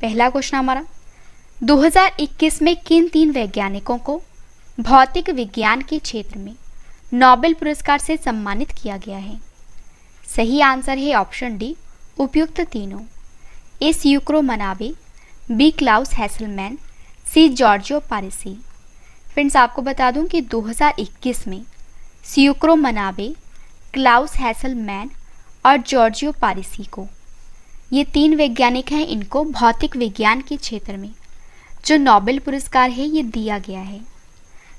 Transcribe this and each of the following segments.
पहला क्वेश्चन हमारा, 2021 में किन 3 वैज्ञानिकों को भौतिक विज्ञान के क्षेत्र में नोबेल पुरस्कार से सम्मानित किया गया है? सही आंसर है ऑप्शन डी, उपयुक्त तीनों। ए स्यूक्रो मनाबे, बी क्लाउस हैसलमैन, सी जॉर्जियो पारिसी। फ्रेंड्स, आपको बता दूं कि 2021 में स्यूक्रो मनाबे, क्लाउस हैसलमैन और जॉर्जियो पारिसी को, ये 3 वैज्ञानिक हैं, इनको भौतिक विज्ञान के क्षेत्र में जो नोबेल पुरस्कार है ये दिया गया है।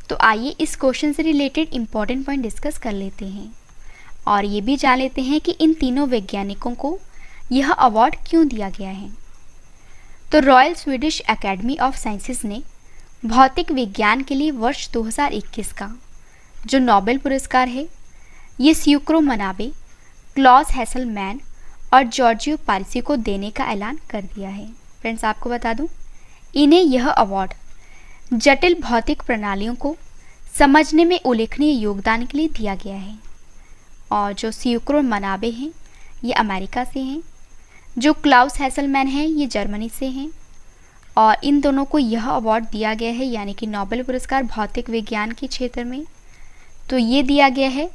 तो आइए इस क्वेश्चन से रिलेटेड इंपॉर्टेंट पॉइंट डिस्कस कर लेते हैं और ये भी जान लेते हैं कि इन तीनों वैज्ञानिकों को यह अवार्ड क्यों दिया गया है। तो royal Swedish academy of sciences ने भौतिक विज्ञान के लिए वर्ष 2021 का जो नोबेल पुरस्कार है ये स्यूक्रो मनाबे, क्लॉस हैसलमैन और जॉर्जियो पारिसी को देने का ऐलान कर दिया है। फ्रेंड्स, आपको बता दूं, इन्हें यह अवार्ड जटिल भौतिक प्रणालियों को समझने में उल्लेखनीय योगदान के लिए दिया गया है। और जो स्यूक्रो मनाबे हैं ये अमेरिका से हैं, जो क्लाउस हैसलमैन हैं ये जर्मनी से हैं और इन दोनों को यह अवार्ड दिया गया है यानी कि नोबेल पुरस्कार भौतिक विज्ञान के क्षेत्र में। तो ये दिया गया है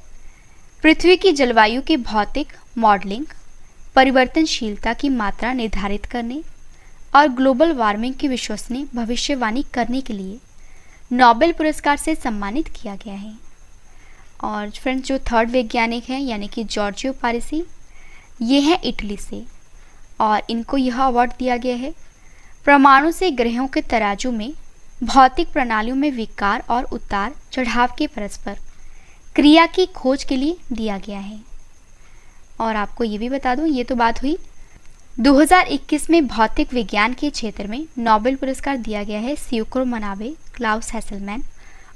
पृथ्वी की जलवायु की भौतिक मॉडलिंग, परिवर्तनशीलता की मात्रा निर्धारित करने और ग्लोबल वार्मिंग की विश्वसनीय भविष्यवाणी करने के लिए नोबेल पुरस्कार से सम्मानित किया गया है। और फ्रेंड्स, जो थर्ड वैज्ञानिक हैं यानी कि जॉर्जियो पारिसी, ये हैं इटली से और इनको यह अवार्ड दिया गया है परमाणु से ग्रहों के तराजू में भौतिक प्रणालियों में विकार और उतार चढ़ाव के परस्पर क्रिया की खोज के लिए दिया गया है। और आपको ये भी बता दूं, ये तो बात हुई 2021 में भौतिक विज्ञान के क्षेत्र में नोबेल पुरस्कार दिया गया है स्यूक्रो मनाबे, क्लाउस हैसलमैन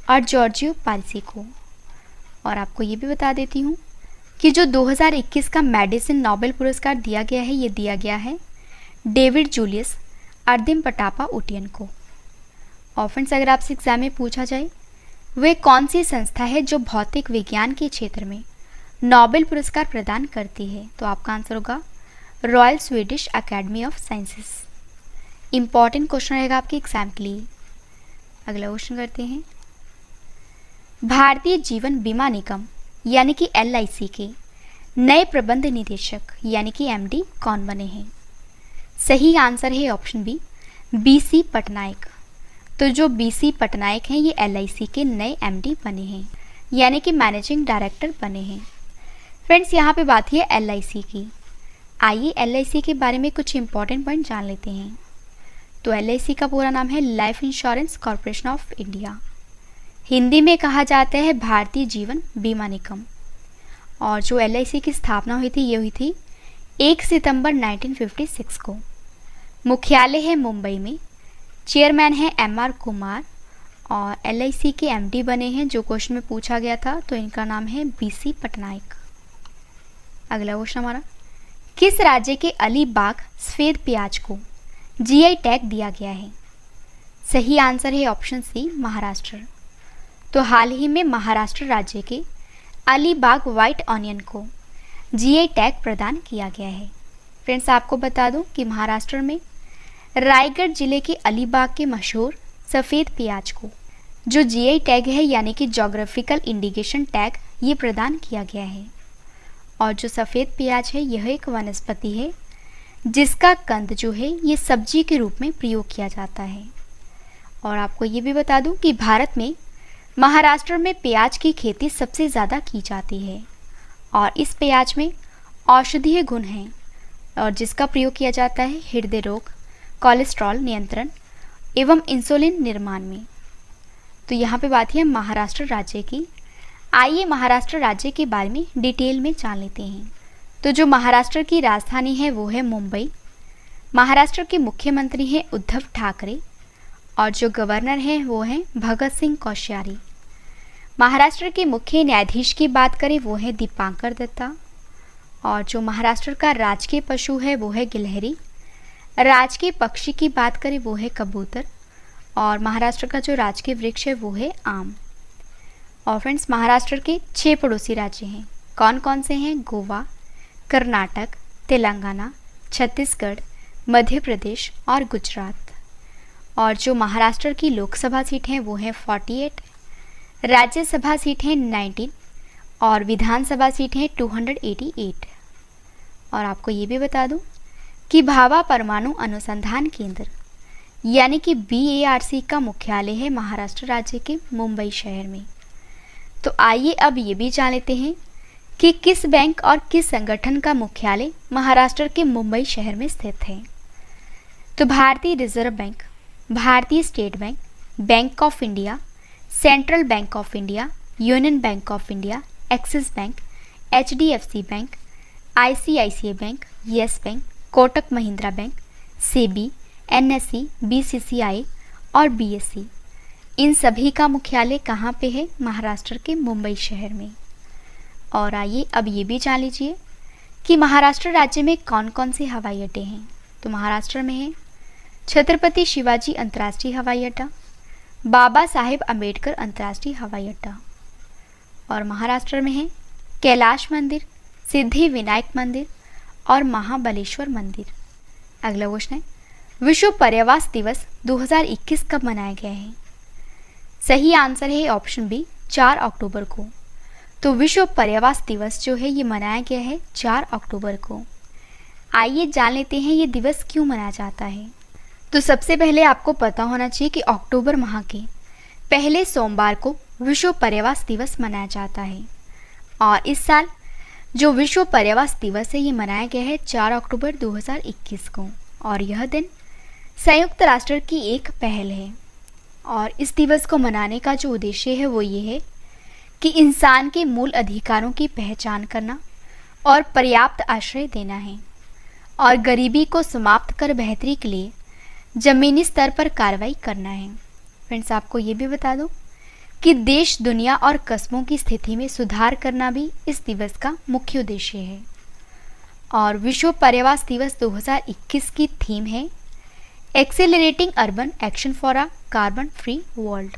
और जॉर्जियो पारिसी को। और आपको ये भी बता देती हूँ कि जो 2021 का मेडिसिन नोबेल पुरस्कार दिया गया है ये दिया गया है डेविड जूलियस अर्दिम पटापा उटियन को। और फ्रेंड्स, अगर आपसे एग्जाम में पूछा जाए वे कौन सी संस्था है जो भौतिक विज्ञान के क्षेत्र में नोबेल पुरस्कार प्रदान करती है, तो आपका आंसर होगा royal Swedish academy of sciences. Important question रहेगा आपके एग्जाम के लिए। अगला क्वेश्चन करते हैं, भारतीय जीवन बीमा निगम यानी कि LIC के नए प्रबंध निदेशक यानी कि MD कौन बने हैं? सही आंसर है ऑप्शन बी, BC पटनायक। तो जो BC पटनायक हैं ये LIC के नए MD बने हैं यानी कि मैनेजिंग डायरेक्टर बने हैं। फ्रेंड्स, यहाँ पे बात है LIC की। आइए LIC के बारे में कुछ इंपॉर्टेंट पॉइंट जान लेते हैं। तो LIC का पूरा नाम है life insurance corporation of India, Hindi में कहा जाता है भारतीय जीवन बीमा निगम। और जो LIC की स्थापना हुई थी ये हुई थी 1 सितंबर 1956 को। मुख्यालय है मुंबई में, चेयरमैन है MR कुमार और LIC के MD बने हैं जो क्वेश्चन में पूछा गया था, तो इनका नाम है BC पटनायक। अगला क्वेश्चन हमारा, किस राज्य के अलीबाग सफ़ेद प्याज को GI टैग दिया गया है? सही आंसर है ऑप्शन सी, महाराष्ट्र। तो हाल ही में महाराष्ट्र राज्य के अलीबाग व्हाइट ऑनियन को GI टैग प्रदान किया गया है। फ्रेंड्स, आपको बता दूं कि महाराष्ट्र में रायगढ़ जिले के अलीबाग के मशहूर सफ़ेद प्याज को जो GI टैग है यानी कि जोग्राफिकल इंडिकेशन टैग ये प्रदान किया गया है। और जो सफ़ेद प्याज है यह एक वनस्पति है जिसका कंद जो है ये सब्जी के रूप में प्रयोग किया जाता है। और आपको ये भी बता दूं कि भारत में महाराष्ट्र में प्याज की खेती सबसे ज़्यादा की जाती है और इस प्याज में औषधीय गुण हैं और जिसका प्रयोग किया जाता है हृदय रोग, कोलेस्ट्रॉल नियंत्रण एवं इंसुलिन निर्माण में। तो यहाँ पे बात है महाराष्ट्र राज्य की। आइए महाराष्ट्र राज्य के बारे में डिटेल में जान लेते हैं। तो जो महाराष्ट्र की राजधानी है वो है मुंबई। महाराष्ट्र के मुख्यमंत्री हैं उद्धव ठाकरे और जो गवर्नर हैं वो हैं भगत सिंह कोश्यारी। महाराष्ट्र के मुख्य न्यायाधीश की बात करें वो है दीपांकर दत्ता। और जो महाराष्ट्र का राजकीय पशु है वो है गिलहरी। राजकीय पक्षी की बात करें वो है कबूतर। और महाराष्ट्र का जो राजकीय वृक्ष है वो है आम। और फ्रेंड्स, महाराष्ट्र के 6 पड़ोसी राज्य हैं। कौन कौन से हैं? गोवा, कर्नाटक, तेलंगाना, छत्तीसगढ़, मध्य प्रदेश और गुजरात। और जो महाराष्ट्र की लोकसभा सीट हैं वो हैं 48, राज्यसभा सीट हैं 19 और विधानसभा सीट हैं 288। और आपको ये भी बता दूं कि भाभा परमाणु अनुसंधान केंद्र यानी कि BARC का मुख्यालय है महाराष्ट्र राज्य के मुंबई शहर में। तो आइए अब ये भी जान लेते हैं कि किस बैंक और किस संगठन का मुख्यालय महाराष्ट्र के मुंबई शहर में स्थित है। तो भारतीय रिजर्व बैंक, भारतीय state bank, bank of India, central bank of India, union bank of India, axis bank, HDFC bank, ICICI bank, yes bank, Kotak Mahindra bank, SEBI, NSE, BCCI और BSE, इन सभी का मुख्यालय कहाँ पे है? महाराष्ट्र के मुंबई शहर में। और आइए अब ये भी जान लीजिए कि महाराष्ट्र राज्य में कौन कौन से हवाई अड्डे हैं। तो महाराष्ट्र में है छत्रपति शिवाजी अंतर्राष्ट्रीय हवाई अड्डा, बाबा साहेब अम्बेडकर अंतर्राष्ट्रीय हवाई अड्डा। और महाराष्ट्र में है कैलाश मंदिर, सिद्धि विनायक मंदिर और महाबलेश्वर मंदिर। अगला क्वेश्चन है, विश्व पर्यावरण दिवस 2021 कब मनाया गया है? सही आंसर है ऑप्शन बी, 4 अक्टूबर को। तो विश्व पर्यावरण दिवस जो है ये मनाया गया है 4 अक्टूबर को। आइए जान लेते हैं ये दिवस क्यों मनाया जाता है। तो सबसे पहले आपको पता होना चाहिए कि अक्टूबर माह के पहले सोमवार को विश्व पर्यावरण दिवस मनाया जाता है। और इस साल जो विश्व पर्यावरण दिवस है ये मनाया गया है 4 अक्टूबर 2021 को। और यह दिन संयुक्त राष्ट्र की एक पहल है। और इस दिवस को मनाने का जो उद्देश्य है वो ये है कि इंसान के मूल अधिकारों की पहचान करना और पर्याप्त आश्रय देना है और गरीबी को समाप्त कर बेहतरी के लिए ज़मीनी स्तर पर कार्रवाई करना है। फ्रेंड्स, आपको ये भी बता दूं कि देश, दुनिया और कस्बों की स्थिति में सुधार करना भी इस दिवस का मुख्य उद्देश्य है। और विश्व पर्यावरण दिवस 2021 की थीम है accelerating urban action for a carbon free world.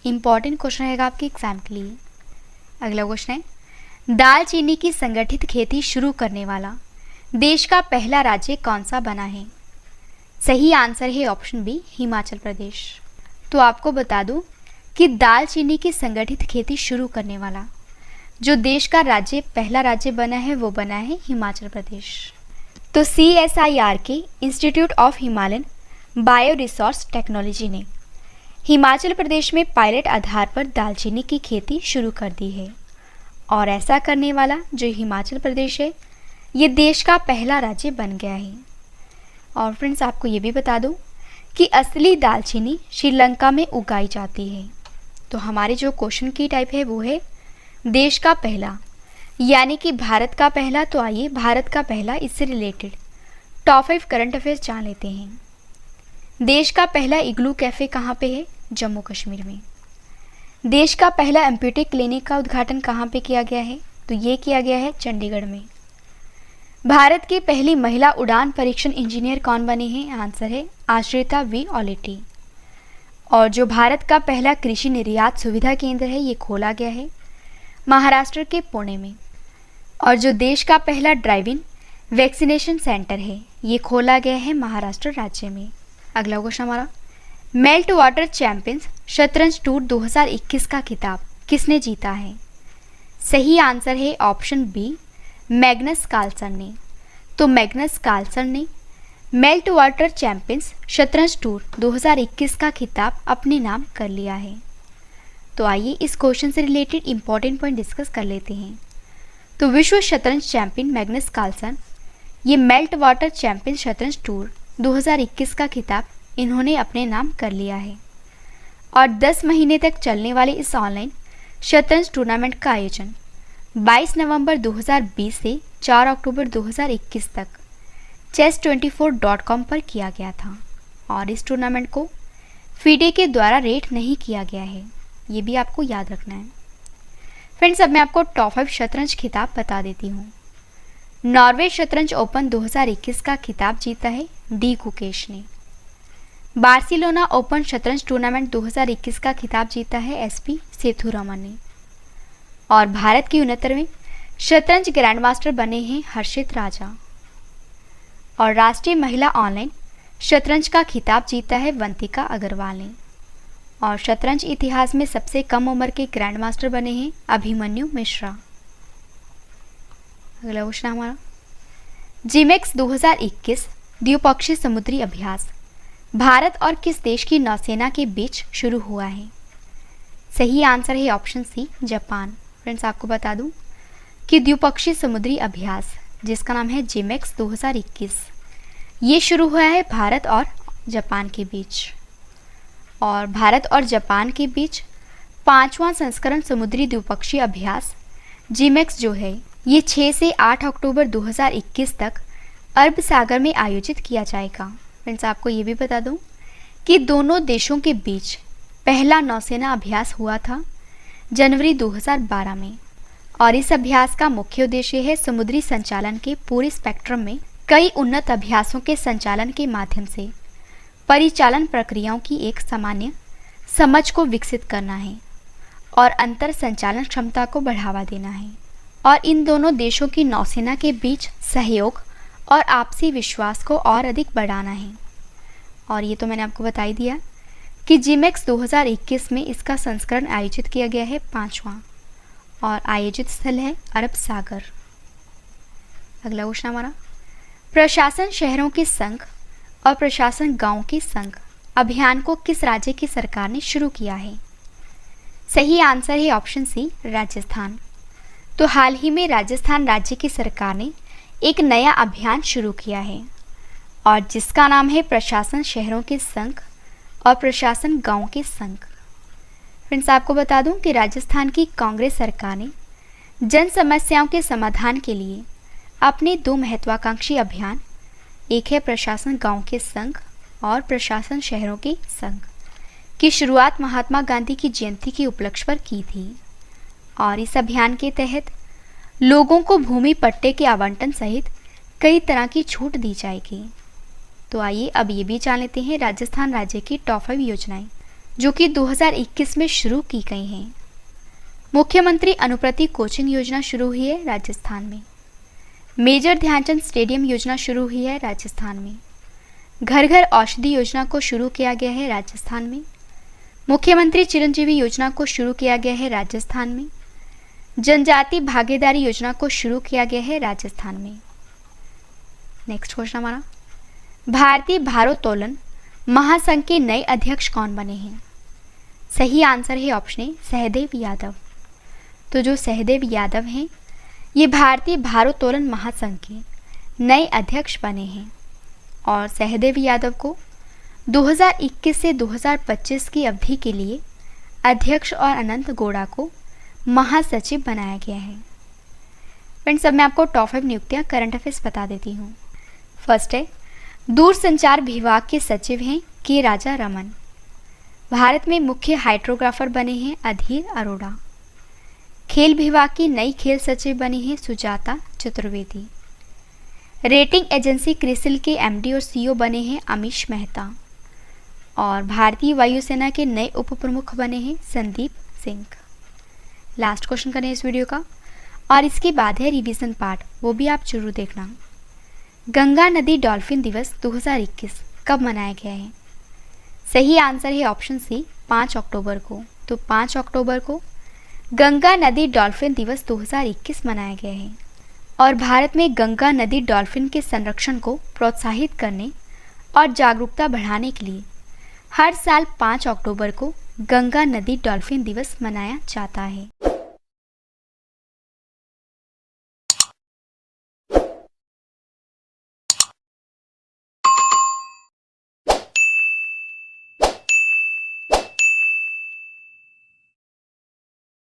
Important question रहेगा आपके एग्जाम के लिए। अगला क्वेश्चन है, दालचीनी की संगठित खेती शुरू करने वाला देश का पहला राज्य कौन सा बना है? सही आंसर है ऑप्शन बी, हिमाचल प्रदेश। तो आपको बता दूं कि दालचीनी की संगठित खेती शुरू करने वाला जो देश का पहला राज्य बना है वो बना है हिमाचल प्रदेश। तो CSIR के institute of Himalayan bio resource technology ने हिमाचल प्रदेश में पायलट आधार पर दालचीनी की खेती शुरू कर दी है। और ऐसा करने वाला जो हिमाचल प्रदेश है ये देश का पहला राज्य बन गया है। और फ्रेंड्स, आपको ये भी बता दूं कि असली दालचीनी श्रीलंका में उगाई जाती है। तो हमारे जो क्वेश्चन की टाइप है वो है देश का पहला, यानी कि भारत का पहला। तो आइए भारत का पहला, इससे रिलेटेड टॉप 5 करंट अफेयर्स जान लेते हैं। देश का पहला इग्लू कैफ़े कहाँ पे है? जम्मू कश्मीर में। देश का पहला एम्प्यूटी क्लिनिक का उद्घाटन कहाँ पे किया गया है? तो ये किया गया है चंडीगढ़ में। भारत की पहली महिला उड़ान परीक्षण इंजीनियर कौन बनी है? आंसर है आश्रिता V. ऑलेटी। और जो भारत का पहला कृषि निर्यात सुविधा केंद्र है ये खोला गया है महाराष्ट्र के पुणे में। और जो देश का पहला ड्राइव इन वैक्सीनेशन सेंटर है ये खोला गया है महाराष्ट्र राज्य में। अगला क्वेश्चन हमारा, मेल्ट वाटर चैंपियंस शतरंज टूर 2021 का खिताब किसने जीता है? सही आंसर है ऑप्शन बी, मैग्नस कार्लसन ने। तो मैग्नस कार्लसन ने मेल्ट वाटर चैंपियंस शतरंज टूर 2021 का खिताब अपने नाम कर लिया है। तो आइए इस क्वेश्चन से रिलेटेड इंपॉर्टेंट पॉइंट डिस्कस कर लेते हैं। तो विश्व शतरंज चैंपियन मैग्नस कार्लसन ये मेल्ट वाटर चैंपियन शतरंज टूर 2021 का खिताब इन्होंने अपने नाम कर लिया है। और 10 महीने तक चलने वाले इस ऑनलाइन शतरंज टूर्नामेंट का आयोजन 22 नवंबर 2020 से 4 अक्टूबर 2021 तक chess24.com पर किया गया था। और इस टूर्नामेंट को फीडे के द्वारा रेट नहीं किया गया है, ये भी आपको याद रखना है। फ्रेंड्स, अब मैं आपको टॉप 5 शतरंज खिताब बता देती हूँ। नॉर्वे शतरंज ओपन 2021 का खिताब जीता है डी गुकेश ने। बार्सिलोना ओपन शतरंज टूर्नामेंट 2021 का खिताब जीता है SP सेथुरमन ने। और भारत के 69वें शतरंज ग्रैंड मास्टर बने हैं हर्षित राजा। और राष्ट्रीय महिला ऑनलाइन शतरंज का खिताब जीता है वंतिका अग्रवाल ने। और शतरंज इतिहास में सबसे कम उम्र के ग्रैंड मास्टर बने हैं अभिमन्यु मिश्रा। अगला क्वेश्चन हमारा, जिमेक्स 2021 द्विपक्षीय समुद्री अभ्यास भारत और किस देश की नौसेना के बीच शुरू हुआ है? सही आंसर है ऑप्शन सी, जापान। फ्रेंड्स, आपको बता दूं कि द्विपक्षीय समुद्री अभ्यास जिसका नाम है जिमेक्स 2021 ये शुरू हुआ है भारत और जापान के बीच। और भारत और जापान के बीच 5वां संस्करण समुद्री द्विपक्षीय अभ्यास जिमेक्स जो है ये 6 से 8 अक्टूबर 2021 तक अरब सागर में आयोजित किया जाएगा। फ्रेंड्स, आपको ये भी बता दूं कि दोनों देशों के बीच पहला नौसेना अभ्यास हुआ था जनवरी 2012 में। और इस अभ्यास का मुख्य उद्देश्य है समुद्री संचालन के पूरे स्पेक्ट्रम में कई उन्नत अभ्यासों के संचालन के माध्यम से परिचालन प्रक्रियाओं की एक सामान्य समझ को विकसित करना है और अंतर संचालन क्षमता को बढ़ावा देना है और इन दोनों देशों की नौसेना के बीच सहयोग और आपसी विश्वास को और अधिक बढ़ाना है। और ये तो मैंने आपको बता ही दिया कि जिमेक्स 2021 में इसका संस्करण आयोजित किया गया है 5वां और आयोजित स्थल है अरब सागर। अगला क्वेश्चन हमारा, प्रशासन शहरों के संघ और प्रशासन गांव के संघ अभियान को किस राज्य की सरकार ने शुरू किया है? सही आंसर है ऑप्शन सी, राजस्थान। तो हाल ही में राजस्थान राज्य की सरकार ने एक नया अभियान शुरू किया है और जिसका नाम है प्रशासन शहरों के संघ और प्रशासन गांव के संघ। फ्रेंड्स, आपको बता दूं कि राजस्थान की कांग्रेस सरकार ने जन समस्याओं के समाधान के लिए अपने 2 महत्वाकांक्षी अभियान, एक है प्रशासन गांव के संघ और प्रशासन शहरों के संघ की शुरुआत महात्मा गांधी की जयंती के उपलक्ष्य पर की थी। और इस अभियान के तहत लोगों को भूमि पट्टे के आवंटन सहित कई तरह की छूट दी जाएगी। तो आइए अब ये भी जान लेते हैं राजस्थान राज्य की टॉप 5 योजनाएं जो कि 2021 में शुरू की गई हैं। मुख्यमंत्री अनुप्रति कोचिंग योजना शुरू हुई है राजस्थान में। मेजर ध्यानचंद स्टेडियम योजना शुरू हुई है राजस्थान में। घर घर औषधि योजना को शुरू किया गया है राजस्थान में। मुख्यमंत्री चिरंजीवी योजना को शुरू किया गया है राजस्थान में। जनजाति भागीदारी योजना को शुरू किया गया है राजस्थान में। नेक्स्ट क्वेश्चन हमारा, भारतीय भारोत्तोलन महासंघ के नए अध्यक्ष कौन बने हैं? सही आंसर है ऑप्शन ए, सहदेव यादव। तो जो सहदेव यादव हैं ये भारतीय भारोत्तोलन महासंघ के नए अध्यक्ष बने हैं और सहदेव यादव को 2021 से 2025 की अवधि के लिए अध्यक्ष और अनंत गौड़ा को महासचिव बनाया गया है। फ्रेंड्स, अब मैं आपको टॉप 5 नियुक्तियां करंट अफेयर्स बता देती हूँ। फर्स्ट है, दूरसंचार विभाग के सचिव हैं के राजा रमन। भारत में मुख्य हाइड्रोग्राफर बने हैं अधीर अरोड़ा। खेल विभाग की नई खेल सचिव बनी है सुजाता चतुर्वेदी। रेटिंग एजेंसी क्रिसिल के एमडी और सीईओ बने हैं अमीश मेहता। और भारतीय वायुसेना के नए उप प्रमुख बने हैं संदीप सिंह। लास्ट क्वेश्चन करें इस वीडियो का और इसके बाद है रिवीजन पार्ट, वो भी आप जरूर देखना। गंगा नदी डॉल्फिन दिवस 2021 कब मनाया गया है? सही आंसर है ऑप्शन सी, 5 अक्टूबर को। तो 5 अक्टूबर को गंगा नदी डॉल्फिन दिवस 2021 मनाया गया है और भारत में गंगा नदी डॉल्फिन के संरक्षण को प्रोत्साहित करने और जागरूकता बढ़ाने के लिए हर साल 5 अक्टूबर को गंगा नदी डॉल्फिन दिवस मनाया जाता है।